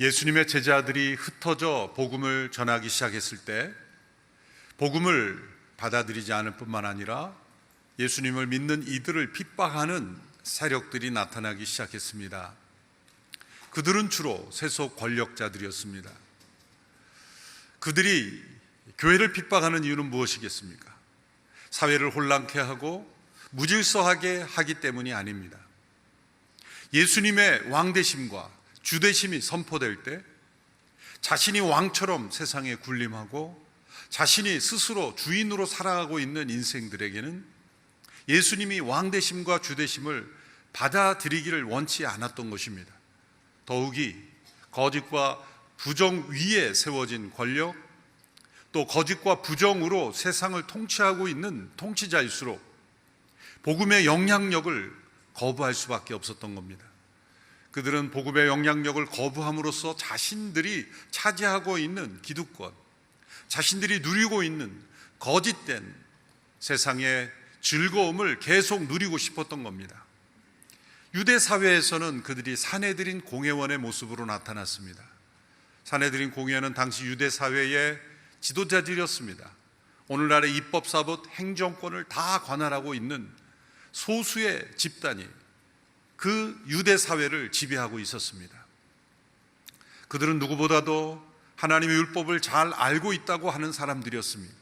예수님의 제자들이 흩어져 복음을 전하기 시작했을 때 복음을 받아들이지 않을 뿐만 아니라 예수님을 믿는 이들을 핍박하는 세력들이 나타나기 시작했습니다. 그들은 주로 세속 권력자들이었습니다. 그들이 교회를 핍박하는 이유는 무엇이겠습니까? 사회를 혼란케 하고 무질서하게 하기 때문이 아닙니다. 예수님의 왕되심과 주되심이 선포될 때 자신이 왕처럼 세상에 군림하고 자신이 스스로 주인으로 살아가고 있는 인생들에게는 예수님이 왕되심과 주되심을 받아들이기를 원치 않았던 것입니다. 더욱이 거짓과 부정 위에 세워진 권력, 또 거짓과 부정으로 세상을 통치하고 있는 통치자일수록 복음의 영향력을 거부할 수밖에 없었던 겁니다. 그들은 복음의 영향력을 거부함으로써 자신들이 차지하고 있는 기득권, 자신들이 누리고 있는 거짓된 세상의 즐거움을 계속 누리고 싶었던 겁니다. 유대 사회에서는 그들이 사내들인 공회원의 모습으로 나타났습니다. 사내들인 공회원은 당시 유대 사회의 지도자들이었습니다. 오늘날의 입법사법 행정권을 다 관할하고 있는 소수의 집단이 그 유대 사회를 지배하고 있었습니다. 그들은 누구보다도 하나님의 율법을 잘 알고 있다고 하는 사람들이었습니다.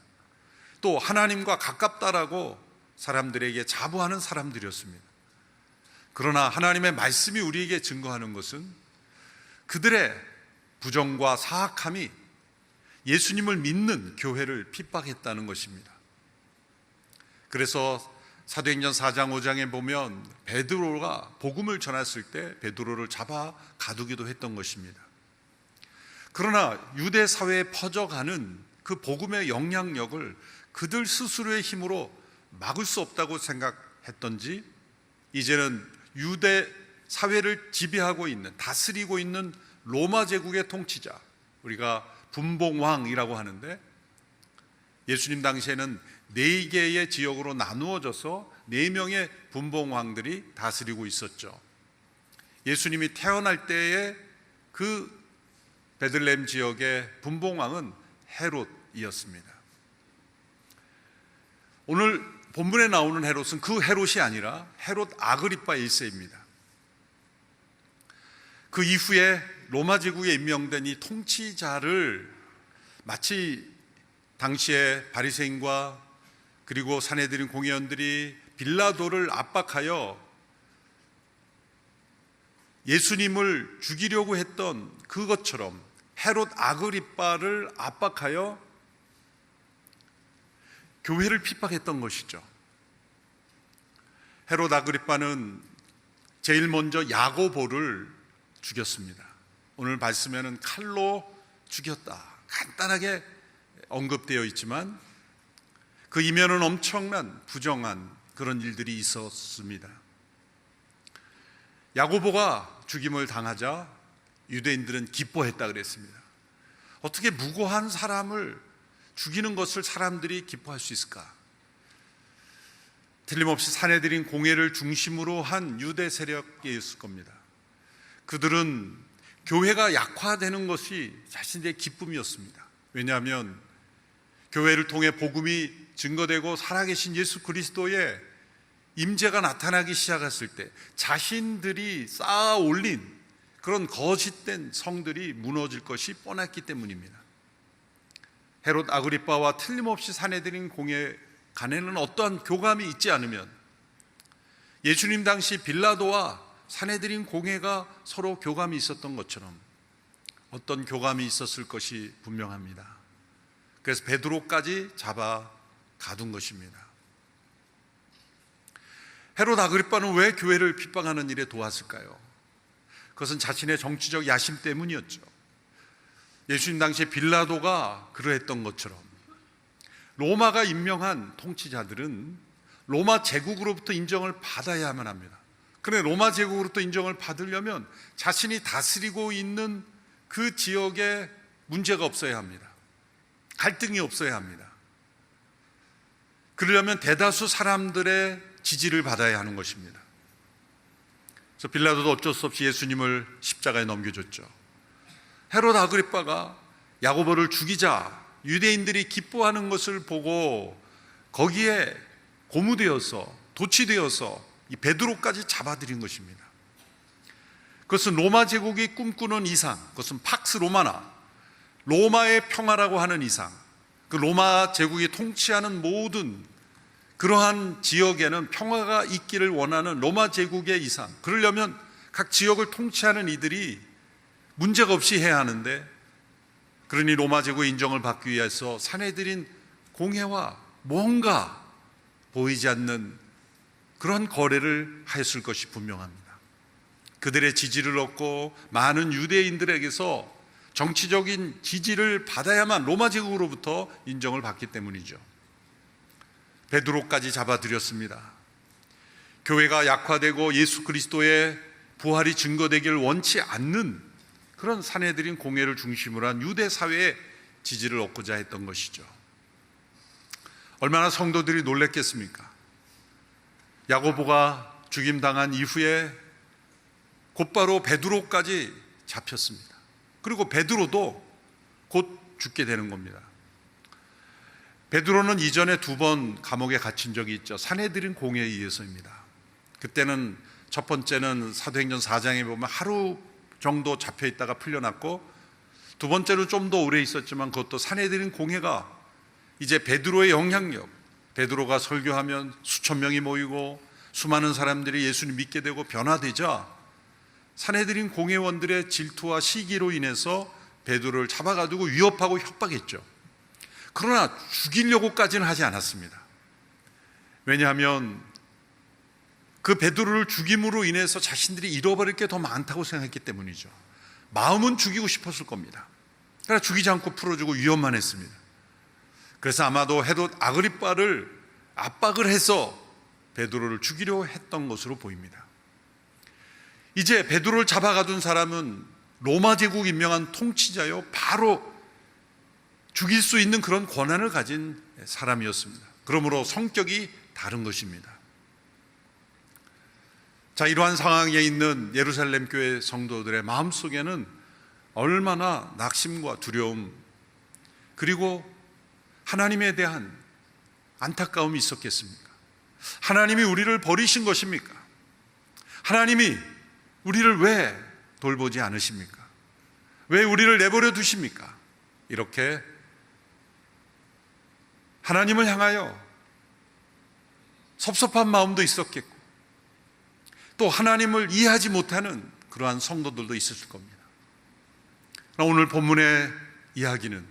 또 하나님과 가깝다라고 사람들에게 자부하는 사람들이었습니다. 그러나 하나님의 말씀이 우리에게 증거하는 것은 그들의 부정과 사악함이 예수님을 믿는 교회를 핍박했다는 것입니다. 그래서 사도행전 4장 5장에 보면 베드로가 복음을 전했을 때 베드로를 잡아 가두기도 했던 것입니다. 그러나 유대 사회에 퍼져가는 그 복음의 영향력을 그들 스스로의 힘으로 막을 수 없다고 생각했던지 이제는 유대 사회를 지배하고 있는, 다스리고 있는 로마 제국의 통치자, 우리가 분봉왕이라고 하는데 예수님 당시에는 4개의 지역으로 나누어져서 4명의 분봉왕들이 다스리고 있었죠. 예수님이 태어날 때의 그 베들레헴 지역의 분봉왕은 헤롯이었습니다. 오늘 본문에 나오는 헤롯은 그 헤롯이 아니라 헤롯 아그리파 1세입니다. 그 이후에 로마 제국에 임명된 이 통치자를 마치 당시에 바리새인과 그리고 사내들인 공회원들이 빌라도를 압박하여 예수님을 죽이려고 했던 그것처럼 헤롯 아그리빠를 압박하여 교회를 핍박했던 것이죠. 헤롯 아그리빠는 제일 먼저 야고보를 죽였습니다. 오늘 말씀에는 칼로 죽였다 간단하게 언급되어 있지만 그 이면은 엄청난 부정한 그런 일들이 있었습니다. 야고보가 죽임을 당하자 유대인들은 기뻐했다 그랬습니다. 어떻게 무고한 사람을 죽이는 것을 사람들이 기뻐할 수 있을까? 틀림없이 사내들인 공회를 중심으로 한 유대 세력이 있을 겁니다. 그들은 교회가 약화되는 것이 자신들의 기쁨이었습니다. 왜냐하면 교회를 통해 복음이 증거되고 살아계신 예수 그리스도의 임재가 나타나기 시작했을 때 자신들이 쌓아 올린 그런 거짓된 성들이 무너질 것이 뻔했기 때문입니다. 헤롯 아그리빠와 틀림없이 사내들인 공회 간에는 어떠한 교감이 있지 않으면 예수님 당시 빌라도와 사내들인 공회가 서로 교감이 있었던 것처럼 어떤 교감이 있었을 것이 분명합니다. 그래서 베드로까지 잡아 가둔 것입니다. 헤롯 아그리빠는 왜 교회를 핍박하는 일에 도왔을까요? 그것은 자신의 정치적 야심 때문이었죠. 예수님 당시에 빌라도가 그러했던 것처럼 로마가 임명한 통치자들은 로마 제국으로부터 인정을 받아야만 합니다. 그런데 로마 제국으로부터 인정을 받으려면 자신이 다스리고 있는 그 지역에 문제가 없어야 합니다. 갈등이 없어야 합니다. 그러려면 대다수 사람들의 지지를 받아야 하는 것입니다. 그래서 빌라도도 어쩔 수 없이 예수님을 십자가에 넘겨줬죠. 헤롯 아그리빠가 야고보를 죽이자 유대인들이 기뻐하는 것을 보고 거기에 고무되어서 도취되어서 이 베드로까지 잡아들인 것입니다. 그것은 로마 제국이 꿈꾸는 이상, 그것은 팍스 로마나 로마의 평화라고 하는 이상, 그 로마 제국이 통치하는 모든 그러한 지역에는 평화가 있기를 원하는 로마 제국의 이상, 그러려면 각 지역을 통치하는 이들이 문제가 없이 해야 하는데, 그러니 로마 제국의 인정을 받기 위해서 사내들인 공회와 뭔가 보이지 않는 그런 거래를 하였을 것이 분명합니다. 그들의 지지를 얻고 많은 유대인들에게서 정치적인 지지를 받아야만 로마 제국으로부터 인정을 받기 때문이죠. 베드로까지 잡아들였습니다. 교회가 약화되고 예수 그리스도의 부활이 증거되기를 원치 않는 그런 사내들인 공회를 중심으로 한 유대 사회의 지지를 얻고자 했던 것이죠. 얼마나 성도들이 놀랬겠습니까? 야고보가 죽임당한 이후에 곧바로 베드로까지 잡혔습니다. 그리고 베드로도 곧 죽게 되는 겁니다. 베드로는 이전에 2번 감옥에 갇힌 적이 있죠. 사내들인 공회에 의해서입니다. 그때는 첫 번째는 사도행전 4장에 보면 하루 정도 잡혀 있다가 풀려났고, 두 번째로 좀 더 오래 있었지만 그것도 사내들인 공회가 이제 베드로의 영향력, 베드로가 설교하면 수천 명이 모이고 수많은 사람들이 예수님 믿게 되고 변화되자 사내들인 공회원들의 질투와 시기로 인해서 베드로를 잡아가지고 위협하고 협박했죠. 그러나 죽이려고까지는 하지 않았습니다. 왜냐하면 그 베드로를 죽임으로 인해서 자신들이 잃어버릴 게 더 많다고 생각했기 때문이죠. 마음은 죽이고 싶었을 겁니다. 그러나 죽이지 않고 풀어주고 위협만 했습니다. 그래서 아마도 헤롯 아그리빠를 압박을 해서 베드로를 죽이려 했던 것으로 보입니다. 이제 베드로를 잡아가둔 사람은 로마 제국 임명한 통치자요, 바로 죽일 수 있는 그런 권한을 가진 사람이었습니다. 그러므로 성격이 다른 것입니다. 자, 이러한 상황에 있는 예루살렘 교회 성도들의 마음속에는 얼마나 낙심과 두려움, 그리고 하나님에 대한 안타까움이 있었겠습니까? 하나님이 우리를 버리신 것입니까? 하나님이 우리를 왜 돌보지 않으십니까? 왜 우리를 내버려 두십니까? 이렇게 하나님을 향하여 섭섭한 마음도 있었겠고, 또 하나님을 이해하지 못하는 그러한 성도들도 있었을 겁니다. 오늘 본문의 이야기는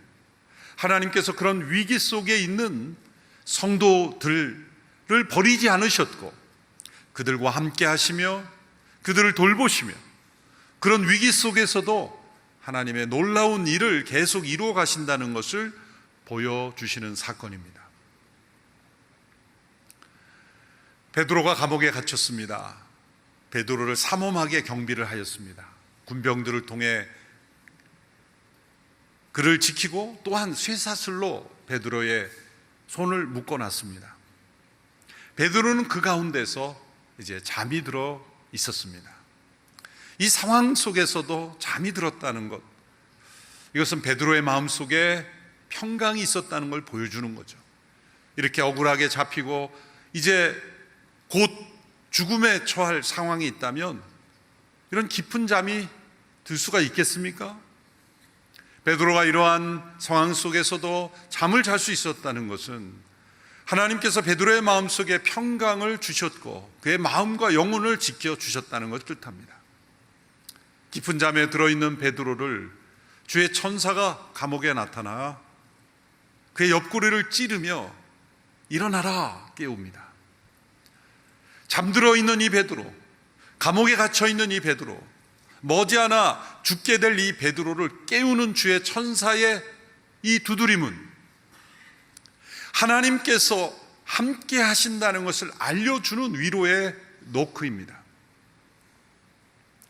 하나님께서 그런 위기 속에 있는 성도들을 버리지 않으셨고 그들과 함께 하시며 그들을 돌보시며 그런 위기 속에서도 하나님의 놀라운 일을 계속 이루어 가신다는 것을 보여주시는 사건입니다. 베드로가 감옥에 갇혔습니다. 베드로를 삼엄하게 경비를 하였습니다. 군병들을 통해 그를 지키고 또한 쇠사슬로 베드로의 손을 묶어놨습니다. 베드로는 그 가운데서 이제 잠이 들어 있었습니다. 이 상황 속에서도 잠이 들었다는 것, 이것은 베드로의 마음속에 평강이 있었다는 걸 보여주는 거죠. 이렇게 억울하게 잡히고 이제 곧 죽음에 처할 상황이 있다면 이런 깊은 잠이 들 수가 있겠습니까? 베드로가 이러한 상황 속에서도 잠을 잘 수 있었다는 것은 하나님께서 베드로의 마음속에 평강을 주셨고 그의 마음과 영혼을 지켜주셨다는 것을 뜻합니다. 깊은 잠에 들어있는 베드로를 주의 천사가 감옥에 나타나 그의 옆구리를 찌르며 일어나라 깨웁니다. 잠들어 있는 이 베드로, 감옥에 갇혀 있는 이 베드로, 머지않아 죽게 될 이 베드로를 깨우는 주의 천사의 이 두드림은 하나님께서 함께 하신다는 것을 알려주는 위로의 노크입니다.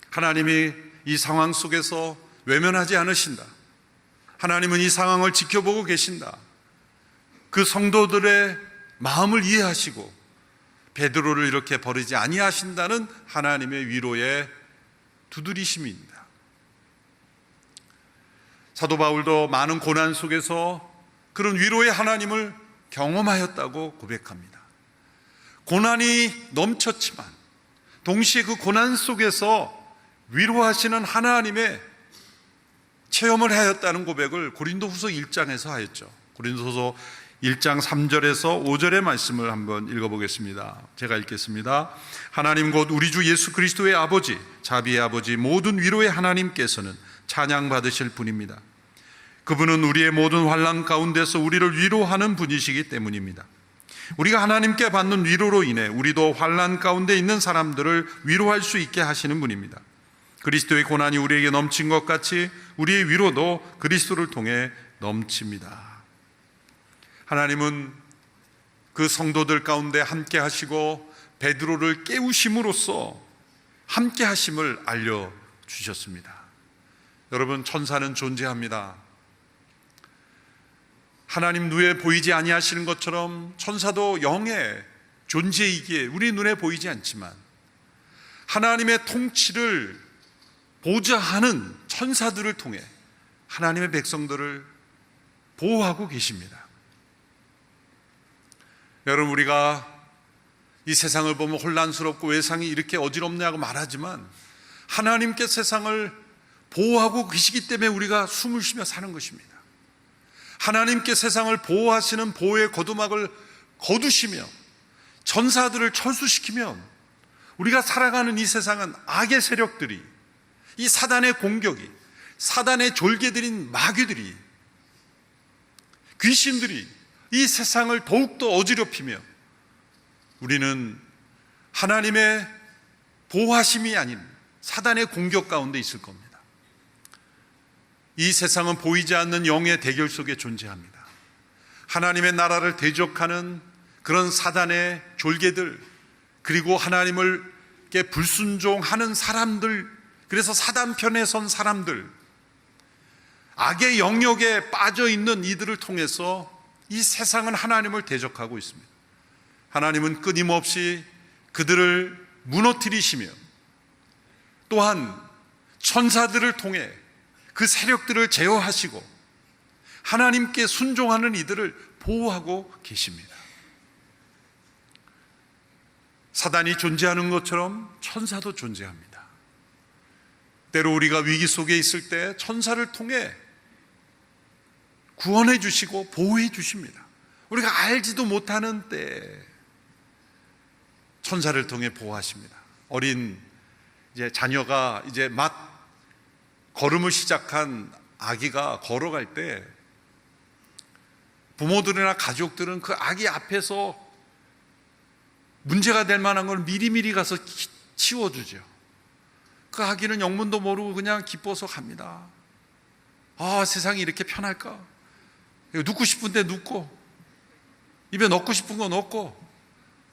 하나님이 이 상황 속에서 외면하지 않으신다. 하나님은 이 상황을 지켜보고 계신다. 그 성도들의 마음을 이해하시고 베드로를 이렇게 버리지 아니하신다는 하나님의 위로의 두드리심입니다. 사도 바울도 많은 고난 속에서 그런 위로의 하나님을 경험하였다고 고백합니다. 고난이 넘쳤지만 동시에 그 고난 속에서 위로하시는 하나님의 체험을 하였다는 고백을 고린도후서 1장에서 하였죠. 고린도후서 1장 3절에서 5절의 말씀을 한번 읽어보겠습니다. 제가 읽겠습니다. 하나님 곧 우리 주 예수 그리스도의 아버지, 자비의 아버지, 모든 위로의 하나님께서는 찬양받으실 분입니다. 그분은 우리의 모든 환난 가운데서 우리를 위로하는 분이시기 때문입니다. 우리가 하나님께 받는 위로로 인해 우리도 환난 가운데 있는 사람들을 위로할 수 있게 하시는 분입니다. 그리스도의 고난이 우리에게 넘친 것 같이 우리의 위로도 그리스도를 통해 넘칩니다. 하나님은 그 성도들 가운데 함께 하시고 베드로를 깨우심으로써 함께 하심을 알려주셨습니다. 여러분, 천사는 존재합니다. 하나님 눈에 보이지 아니하시는 것처럼 천사도 영의 존재이기에 우리 눈에 보이지 않지만 하나님의 통치를 보좌하는 천사들을 통해 하나님의 백성들을 보호하고 계십니다. 여러분, 우리가 이 세상을 보면 혼란스럽고 왜 세상이 이렇게 어지럽냐고 말하지만 하나님께 세상을 보호하고 계시기 때문에 우리가 숨을 쉬며 사는 것입니다. 하나님께 세상을 보호하시는 보호의 거두막을 거두시며 전사들을 철수시키면 우리가 살아가는 이 세상은 악의 세력들이, 이 사단의 공격이, 사단의 졸개들인 마귀들이, 귀신들이 이 세상을 더욱더 어지럽히며 우리는 하나님의 보호하심이 아닌 사단의 공격 가운데 있을 겁니다. 이 세상은 보이지 않는 영의 대결 속에 존재합니다. 하나님의 나라를 대적하는 그런 사단의 졸개들, 그리고 하나님을께 불순종하는 사람들, 그래서 사단 편에 선 사람들, 악의 영역에 빠져 있는 이들을 통해서 이 세상은 하나님을 대적하고 있습니다. 하나님은 끊임없이 그들을 무너뜨리시며 또한 천사들을 통해 그 세력들을 제어하시고 하나님께 순종하는 이들을 보호하고 계십니다. 사단이 존재하는 것처럼 천사도 존재합니다. 때로 우리가 위기 속에 있을 때 천사를 통해 구원해 주시고 보호해 주십니다. 우리가 알지도 못하는 때 천사를 통해 보호하십니다. 어린 자녀가 막 걸음을 시작한 아기가 걸어갈 때 부모들이나 가족들은 그 아기 앞에서 문제가 될 만한 걸 미리미리 가서 치워주죠. 그 아기는 영문도 모르고 그냥 기뻐서 갑니다. 아, 세상이 이렇게 편할까? 눕고 싶은 데 눕고, 입에 넣고 싶은 거 넣고,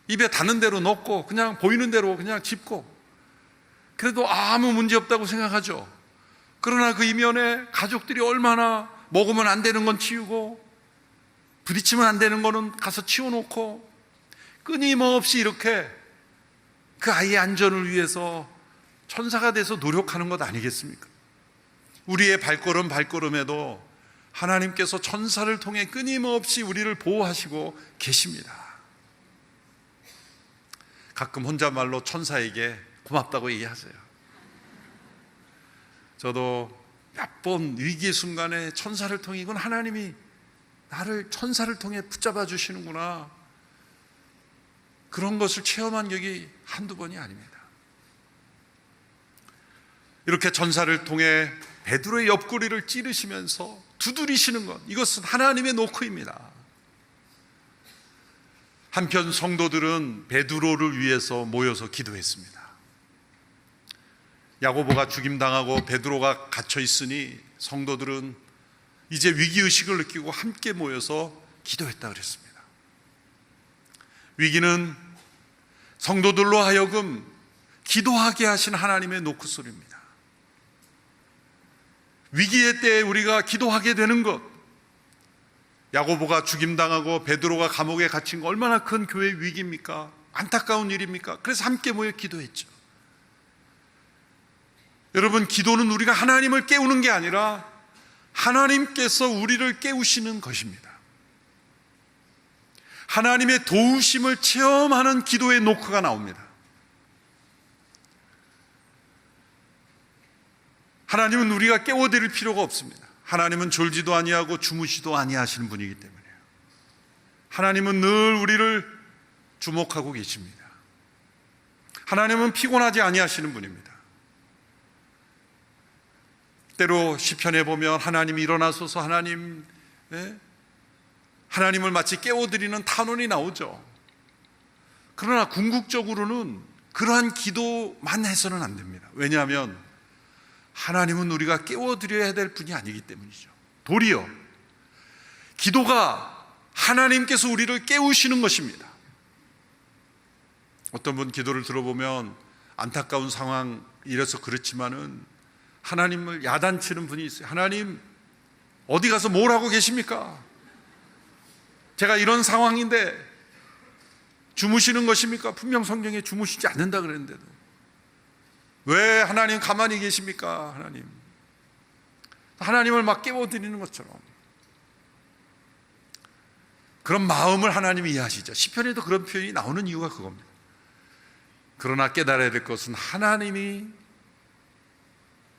입에 닿는 대로 넣고, 그냥 보이는 대로 그냥 짚고, 그래도 아무 문제 없다고 생각하죠. 그러나 그 이면에 가족들이 얼마나 먹으면 안 되는 건 치우고, 부딪히면 안 되는 거는 가서 치워놓고, 끊임없이 이렇게 그 아이의 안전을 위해서 천사가 돼서 노력하는 것 아니겠습니까? 우리의 발걸음에도 하나님께서 천사를 통해 끊임없이 우리를 보호하시고 계십니다. 가끔 혼잣말로 천사에게 고맙다고 얘기하세요. 저도 몇 번 위기의 순간에 천사를 통해, 이건 하나님이 나를 천사를 통해 붙잡아 주시는구나, 그런 것을 체험한 적이 한두 번이 아닙니다. 이렇게 천사를 통해 베드로의 옆구리를 찌르시면서 두드리시는 것, 이것은 하나님의 노크입니다. 한편 성도들은 베드로를 위해서 모여서 기도했습니다. 야고보가 죽임당하고 베드로가 갇혀 있으니 성도들은 이제 위기의식을 느끼고 함께 모여서 기도했다 그랬습니다. 위기는 성도들로 하여금 기도하게 하신 하나님의 노크소리입니다. 위기의 때에 우리가 기도하게 되는 것, 야고보가 죽임당하고 베드로가 감옥에 갇힌 거 얼마나 큰 교회의 위기입니까? 안타까운 일입니까? 그래서 함께 모여 기도했죠. 여러분, 기도는 우리가 하나님을 깨우는 게 아니라 하나님께서 우리를 깨우시는 것입니다. 하나님의 도우심을 체험하는 기도의 노크가 나옵니다. 하나님은 우리가 깨워드릴 필요가 없습니다. 하나님은 졸지도 아니하고 주무시도 아니하시는 분이기 때문에요. 하나님은 늘 우리를 주목하고 계십니다. 하나님은 피곤하지 아니하시는 분입니다. 때로 시편에 보면 하나님이 일어나소서 하나님을 마치 깨워드리는 탄원이 나오죠. 그러나 궁극적으로는 그러한 기도만 해서는 안 됩니다. 왜냐하면 하나님은 우리가 깨워드려야 될 분이 아니기 때문이죠. 도리어 기도가 하나님께서 우리를 깨우시는 것입니다. 어떤 분 기도를 들어보면 안타까운 상황이라서 그렇지만은 하나님을 야단치는 분이 있어요. 하나님 어디 가서 뭘 하고 계십니까? 제가 이런 상황인데 주무시는 것입니까? 분명 성경에 주무시지 않는다 그랬는데도 왜 하나님 가만히 계십니까? 하나님을 막 깨워드리는 것처럼 그런 마음을 하나님이 이해하시죠. 시편에도 그런 표현이 나오는 이유가 그겁니다. 그러나 깨달아야 될 것은 하나님이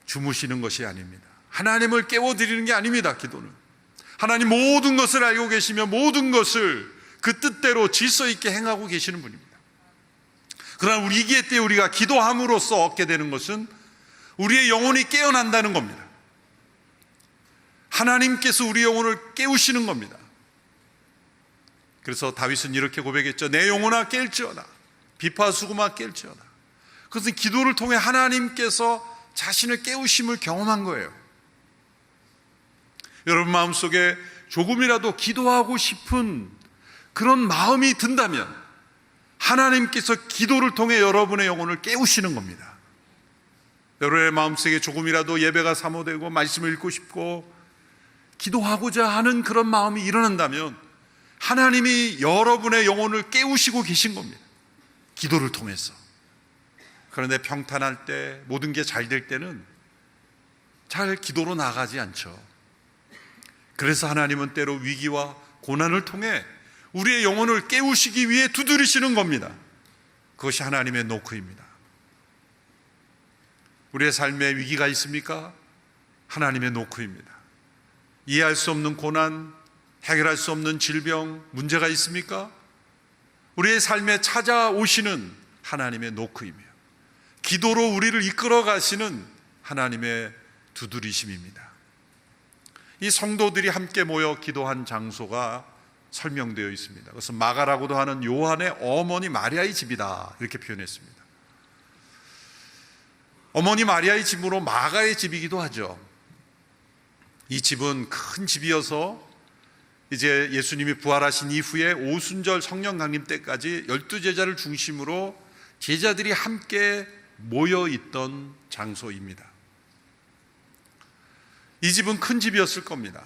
주무시는 것이 아닙니다. 하나님을 깨워드리는 게 아닙니다. 기도는 하나님 모든 것을 알고 계시며 모든 것을 그 뜻대로 질서 있게 행하고 계시는 분입니다. 그러나 위기의 때 우리가 기도함으로써 얻게 되는 것은 우리의 영혼이 깨어난다는 겁니다. 하나님께서 우리 영혼을 깨우시는 겁니다. 그래서 다윗은 이렇게 고백했죠. 내 영혼아 깰지어다. 비파 수구마 깰지어다. 그것은 기도를 통해 하나님께서 자신을 깨우심을 경험한 거예요. 여러분 마음속에 조금이라도 기도하고 싶은 그런 마음이 든다면 하나님께서 기도를 통해 여러분의 영혼을 깨우시는 겁니다. 여러분의 마음속에 조금이라도 예배가 사모되고 말씀을 읽고 싶고 기도하고자 하는 그런 마음이 일어난다면 하나님이 여러분의 영혼을 깨우시고 계신 겁니다. 기도를 통해서. 그런데 평탄할 때 모든 게 잘 될 때는 잘 기도로 나가지 않죠. 그래서 하나님은 때로 위기와 고난을 통해 우리의 영혼을 깨우시기 위해 두드리시는 겁니다. 그것이 하나님의 노크입니다. 우리의 삶에 위기가 있습니까? 하나님의 노크입니다. 이해할 수 없는 고난, 해결할 수 없는 질병, 문제가 있습니까? 우리의 삶에 찾아오시는 하나님의 노크이며 기도로 우리를 이끌어 가시는 하나님의 두드리심입니다. 이 성도들이 함께 모여 기도한 장소가 설명되어 있습니다. 그것은 마가라고도 하는 요한의 어머니 마리아의 집이다 이렇게 표현했습니다. 어머니 마리아의 집으로 마가의 집이기도 하죠. 이 집은 큰 집이어서 이제 예수님이 부활하신 이후에 오순절 성령 강림 때까지 12제자를 중심으로 제자들이 함께 모여 있던 장소입니다. 이 집은 큰 집이었을 겁니다.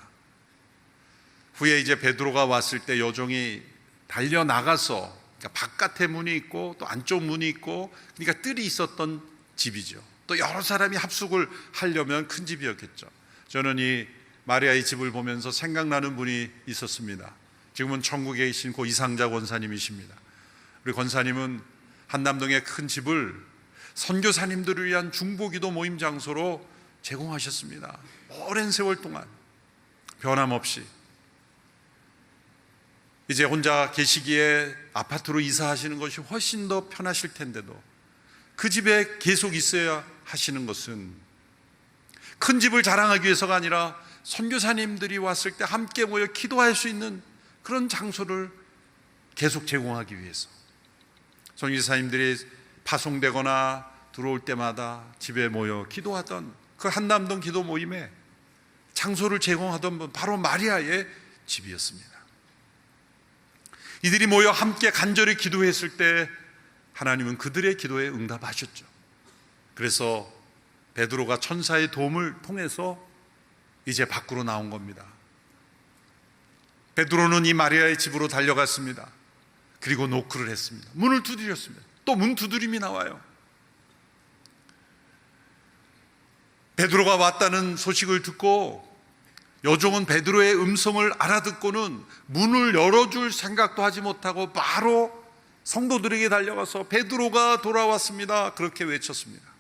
후에 이제 베드로가 왔을 때 여종이 달려나가서 그러니까 바깥에 문이 있고 또 안쪽 문이 있고 그러니까 뜰이 있었던 집이죠. 또 여러 사람이 합숙을 하려면 큰 집이었겠죠. 저는 이 마리아의 집을 보면서 생각나는 분이 있었습니다. 지금은 천국에 계신 고 이상자 권사님이십니다. 우리 권사님은 한남동의 큰 집을 선교사님들을 위한 중보기도 모임 장소로 제공하셨습니다. 오랜 세월 동안 변함없이. 이제 혼자 계시기에 아파트로 이사하시는 것이 훨씬 더 편하실 텐데도 그 집에 계속 있어야 하시는 것은 큰 집을 자랑하기 위해서가 아니라 선교사님들이 왔을 때 함께 모여 기도할 수 있는 그런 장소를 계속 제공하기 위해서 선교사님들이 파송되거나 들어올 때마다 집에 모여 기도하던 그 한남동 기도 모임에 장소를 제공하던 분 바로 마리아의 집이었습니다. 이들이 모여 함께 간절히 기도했을 때 하나님은 그들의 기도에 응답하셨죠. 그래서 베드로가 천사의 도움을 통해서 이제 밖으로 나온 겁니다. 베드로는 이 마리아의 집으로 달려갔습니다. 그리고 노크를 했습니다. 문을 두드렸습니다. 또 문 두드림이 나와요. 베드로가 왔다는 소식을 듣고 여종은 베드로의 음성을 알아듣고는 문을 열어줄 생각도 하지 못하고 바로 성도들에게 달려가서 베드로가 돌아왔습니다, 그렇게 외쳤습니다.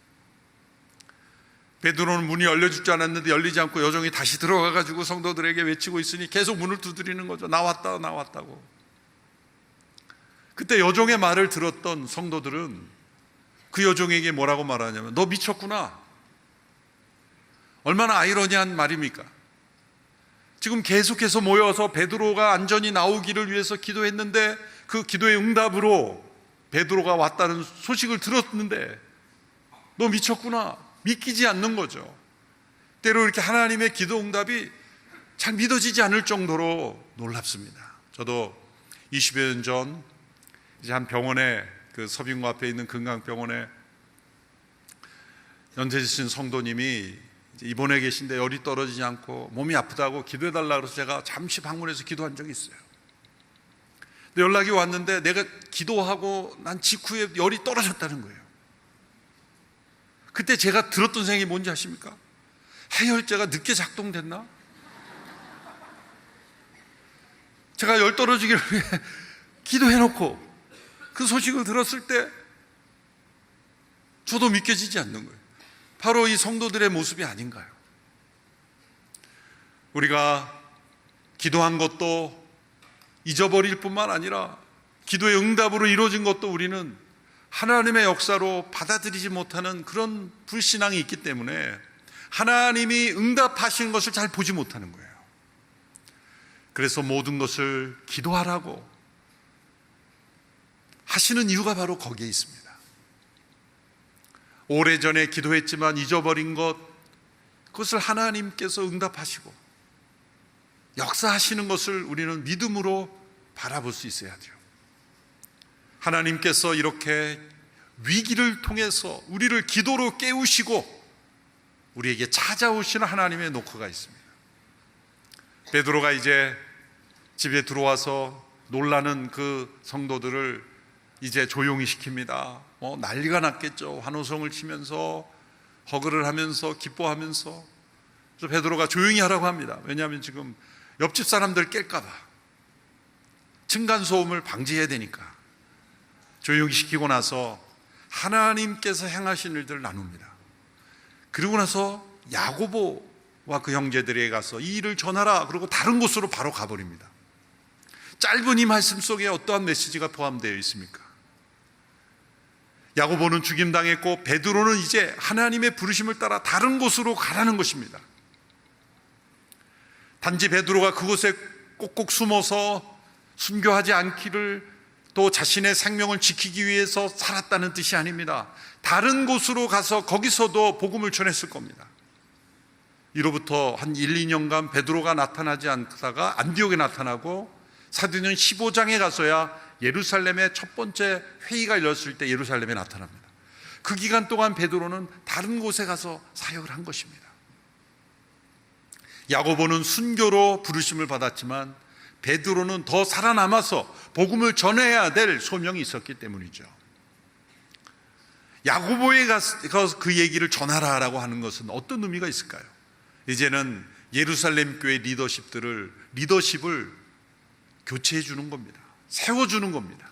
베드로는 문이 열려줄 줄 알았는데 열리지 않고 여종이 다시 들어가가지고 성도들에게 외치고 있으니 계속 문을 두드리는 거죠. 나왔다, 나왔다고. 그때 여종의 말을 들었던 성도들은 그 여종에게 뭐라고 말하냐면, 너 미쳤구나. 얼마나 아이러니한 말입니까? 지금 계속해서 모여서 베드로가 안전히 나오기를 위해서 기도했는데 그 기도의 응답으로 베드로가 왔다는 소식을 들었는데 너 미쳤구나. 믿기지 않는 거죠. 때로 이렇게 하나님의 기도 응답이 잘 믿어지지 않을 정도로 놀랍습니다. 저도 20여 년 전 이제 한 병원에, 그 서빙고 앞에 있는 건강병원에 연세 드신 성도님이 입원해 계신데 열이 떨어지지 않고 몸이 아프다고 기도해달라고 해서 제가 잠시 방문해서 기도한 적이 있어요. 근데 연락이 왔는데 내가 기도하고 난 직후에 열이 떨어졌다는 거예요. 그때 제가 들었던 생각이 뭔지 아십니까? 해열제가 늦게 작동됐나? 제가 열 떨어지기를 위해 기도해놓고 그 소식을 들었을 때 저도 믿겨지지 않는 거예요. 바로 이 성도들의 모습이 아닌가요? 우리가 기도한 것도 잊어버릴 뿐만 아니라 기도의 응답으로 이루어진 것도 우리는 하나님의 역사로 받아들이지 못하는 그런 불신앙이 있기 때문에 하나님이 응답하시는 것을 잘 보지 못하는 거예요. 그래서 모든 것을 기도하라고 하시는 이유가 바로 거기에 있습니다. 오래전에 기도했지만 잊어버린 것, 그것을 하나님께서 응답하시고 역사하시는 것을 우리는 믿음으로 바라볼 수 있어야 돼요. 하나님께서 이렇게 위기를 통해서 우리를 기도로 깨우시고 우리에게 찾아오시는 하나님의 노크가 있습니다. 베드로가 이제 집에 들어와서 놀라는 그 성도들을 이제 조용히 시킵니다. 난리가 났겠죠. 환호성을 치면서 허그를 하면서 기뻐하면서. 그래서 베드로가 조용히 하라고 합니다. 왜냐하면 지금 옆집 사람들 깰까 봐 층간소음을 방지해야 되니까. 조용히 시키고 나서 하나님께서 행하신 일들을 나눕니다. 그리고 나서 야고보와 그 형제들에게 가서 이 일을 전하라, 그리고 다른 곳으로 바로 가버립니다. 짧은 이 말씀 속에 어떠한 메시지가 포함되어 있습니까? 야고보는 죽임당했고 베드로는 이제 하나님의 부르심을 따라 다른 곳으로 가라는 것입니다. 단지 베드로가 그곳에 꼭꼭 숨어서 순교하지 않기를, 또 자신의 생명을 지키기 위해서 살았다는 뜻이 아닙니다. 다른 곳으로 가서 거기서도 복음을 전했을 겁니다. 이로부터 한 1, 2년간 베드로가 나타나지 않다가 안디옥에 나타나고 사도행전 15장에 가서야 예루살렘의 첫 번째 회의가 열렸을 때 예루살렘에 나타납니다. 그 기간 동안 베드로는 다른 곳에 가서 사역을 한 것입니다. 야고보는 순교로 부르심을 받았지만 베드로는 더 살아남아서 복음을 전해야 될 소명이 있었기 때문이죠. 야고보에 가서 그 얘기를 전하라라고 하는 것은 어떤 의미가 있을까요? 이제는 예루살렘 교회 리더십을 교체해 주는 겁니다. 세워주는 겁니다.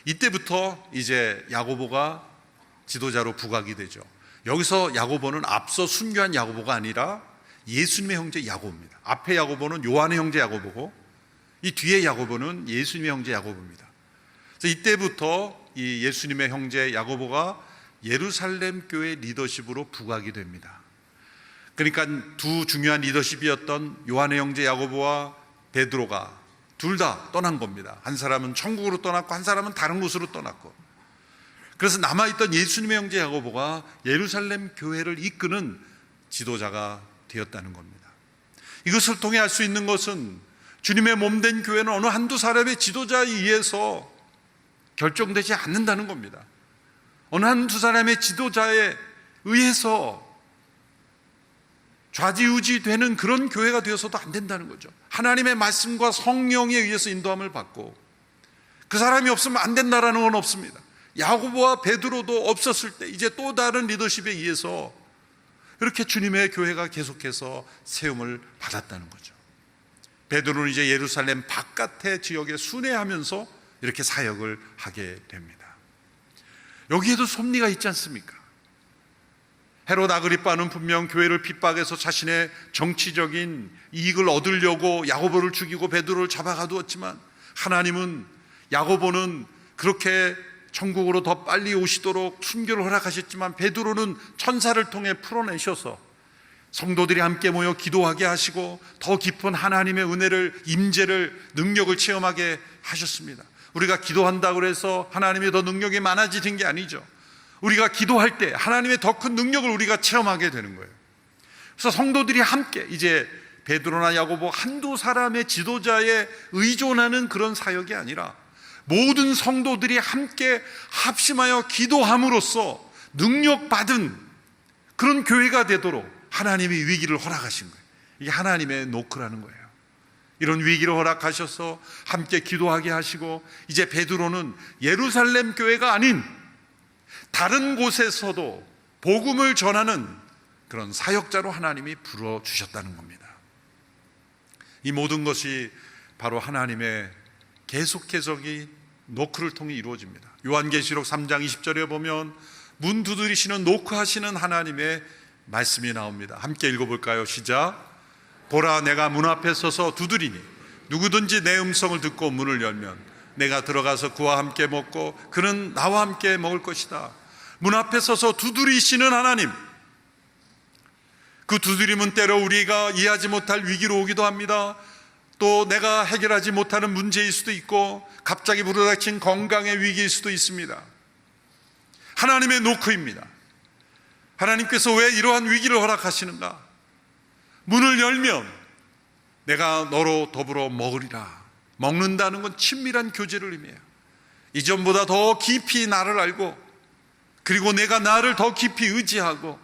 이때부터 이제 야고보가 지도자로 부각이 되죠. 여기서 야고보는 앞서 순교한 야고보가 아니라 예수님의 형제 야고보입니다. 앞에 야고보는 요한의 형제 야고보고 이 뒤에 야고보는 예수님의 형제 야고보입니다. 그래서 이때부터 이 예수님의 형제 야고보가 예루살렘 교회 리더십으로 부각이 됩니다. 그러니까 두 중요한 리더십이었던 요한의 형제 야고보와 베드로가 둘 다 떠난 겁니다. 한 사람은 천국으로 떠났고 한 사람은 다른 곳으로 떠났고. 그래서 남아있던 예수님의 형제 야고보가 예루살렘 교회를 이끄는 지도자가 되었다는 겁니다. 이것을 통해 알 수 있는 것은 주님의 몸된 교회는 어느 한두 사람의 지도자에 의해서 결정되지 않는다는 겁니다. 어느 한두 사람의 지도자에 의해서 좌지우지되는 그런 교회가 되어서도 안 된다는 거죠. 하나님의 말씀과 성령에 의해서 인도함을 받고 그 사람이 없으면 안 된다라는 건 없습니다. 야고보와 베드로도 없었을 때 이제 또 다른 리더십에 의해서 이렇게 주님의 교회가 계속해서 세움을 받았다는 거죠. 베드로는 이제 예루살렘 바깥의 지역에 순회하면서 이렇게 사역을 하게 됩니다. 여기에도 섭리가 있지 않습니까? 헤롯 아그리빠는 분명 교회를 핍박해서 자신의 정치적인 이익을 얻으려고 야고보를 죽이고 베드로를 잡아가두었지만, 하나님은 야고보는 그렇게 천국으로 더 빨리 오시도록 순교를 허락하셨지만, 베드로는 천사를 통해 풀어내셔서 성도들이 함께 모여 기도하게 하시고 더 깊은 하나님의 은혜를, 임재를, 능력을 체험하게 하셨습니다. 우리가 기도한다고 해서 하나님의 더 능력이 많아지는 게 아니죠. 우리가 기도할 때 하나님의 더 큰 능력을 우리가 체험하게 되는 거예요. 그래서 성도들이 함께 이제 베드로나 야고보 한두 사람의 지도자에 의존하는 그런 사역이 아니라 모든 성도들이 함께 합심하여 기도함으로써 능력받은 그런 교회가 되도록 하나님이 위기를 허락하신 거예요. 이게 하나님의 노크라는 거예요. 이런 위기를 허락하셔서 함께 기도하게 하시고, 이제 베드로는 예루살렘 교회가 아닌 다른 곳에서도 복음을 전하는 그런 사역자로 하나님이 불러주셨다는 겁니다. 이 모든 것이 바로 하나님의 계속해서의 노크를 통해 이루어집니다. 요한계시록 3장 20절에 보면 문 두드리시는 노크하시는 하나님의 말씀이 나옵니다. 함께 읽어볼까요? 시작. 보라, 내가 문 앞에 서서 두드리니 누구든지 내 음성을 듣고 문을 열면 내가 들어가서 그와 함께 먹고 그는 나와 함께 먹을 것이다. 문 앞에 서서 두드리시는 하나님, 그 두드림은 때로 우리가 이해하지 못할 위기로 오기도 합니다. 또 내가 해결하지 못하는 문제일 수도 있고 갑자기 불어닥친 건강의 위기일 수도 있습니다. 하나님의 노크입니다. 하나님께서 왜 이러한 위기를 허락하시는가? 문을 열면 내가 너로 더불어 먹으리라. 먹는다는 건 친밀한 교제를 의미해요. 이전보다 더 깊이 나를 알고, 그리고 내가 나를 더 깊이 의지하고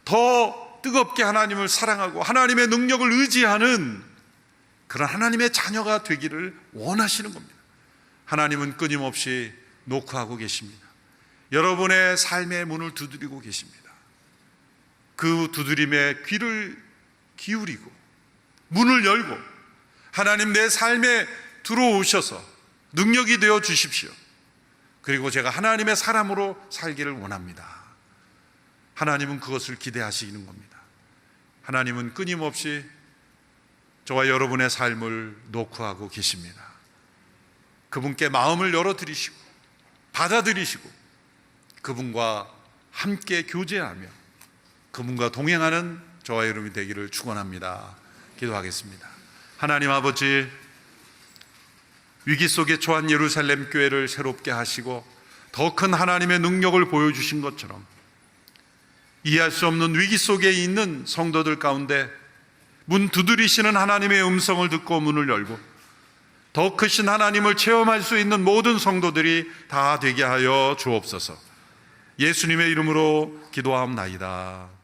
더 뜨겁게 하나님을 사랑하고 하나님의 능력을 의지하는 그런 하나님의 자녀가 되기를 원하시는 겁니다. 하나님은 끊임없이 노크하고 계십니다. 여러분의 삶의 문을 두드리고 계십니다. 그 두드림에 귀를 기울이고 문을 열고 하나님 내 삶에 들어오셔서 능력이 되어 주십시오. 그리고 제가 하나님의 사람으로 살기를 원합니다. 하나님은 그것을 기대하시는 겁니다. 하나님은 끊임없이 저와 여러분의 삶을 노크하고 계십니다. 그분께 마음을 열어드리시고 받아들이시고 그분과 함께 교제하며 그분과 동행하는 저와 여러분이 되기를 축원합니다. 기도하겠습니다. 하나님 아버지, 위기 속에 처한 예루살렘 교회를 새롭게 하시고 더 큰 하나님의 능력을 보여주신 것처럼 이해할 수 없는 위기 속에 있는 성도들 가운데 문 두드리시는 하나님의 음성을 듣고 문을 열고 더 크신 하나님을 체험할 수 있는 모든 성도들이 다 되게 하여 주옵소서. 예수님의 이름으로 기도하옵나이다.